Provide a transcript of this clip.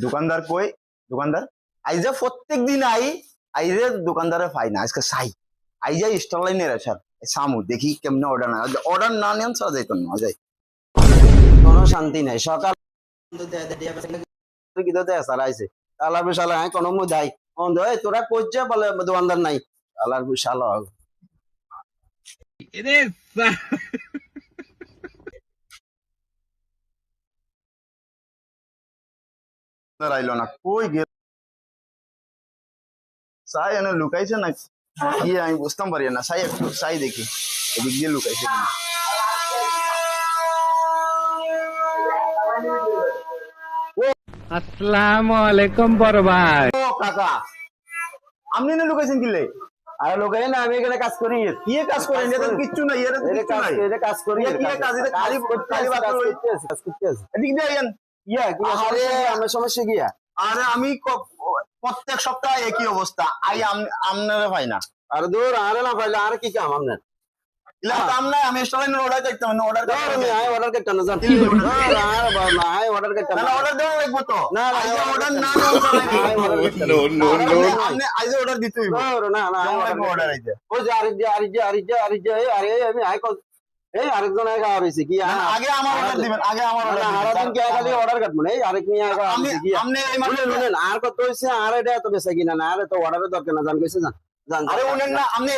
দোকানদার কই? দোকানদার আইজা প্রত্যেক দিন আইজে দোকানদারে পাই না, আজকে সাই আইজা স্টল লাইনে স্যার সামু দেখি কেমনে অর্ডার না নেন চা যাইতো না যাই, কোনো শান্তি নাই। সকাল চালাইছে তালার বিশাল কোনো যাই তোরা করছে বলে দোকানদার নাই তালার বিশাল আইলো না, কই গেল সাই এনে লুকাইছে না কি আমি বুঝতাম পারি না। সাই একটু সাই দেখি এদিক দিয়ে লুকাইছে কিনা। আসসালামু আলাইকুম বড় ভাই। ও কাকা আপনি না লুকাইছেন কিলে? আরে লুকাই না, আমি এখানে কাজ করি। কি কাজ করেন? এটা তো কিচ্ছু নাই, এটা তো কিচ্ছু নাই। এটা কাজ করি, কি কাজ? এটা খালি খালি বাতাস লইতেছে, কাজ করতেছে। এদিক দিয়ে আইন। কি আরে আমার সমস্যা কি? আরে আমি প্রত্যেক সপ্তাহে একই অবস্থা, আমনারে পাই না। আরে দূর আরে না পাইলে আর কি কাম আপনার? ইলা কাম নাই, আমি স্টলের অর্ডার করতাম না, অর্ডার করতাম আমি অর্ডার করতাম না জান। না না অর্ডার করতাম না, অর্ডার দেওয়া লাগবে তো। না না অর্ডার না নো নো নো আপনি আইজে অর্ডার দিতেই হবে। না না অর্ডার আইজে ওই যে আরে আমি এই আরেকজন আগে হইছে কি আগে আমার অর্ডার দিবেন, আগে আমার অর্ডার আরেকজন কি খালি অর্ডার কাটবেন এই আরেক নিয়ে আগে হইছে কি আপনি এই মানে শুনেন আর কত হইছে আর এটা এত বেশি কিনা না, আরে তো অর্ডারের দরকার না জান কইছে জান আরে উনেন না আপনি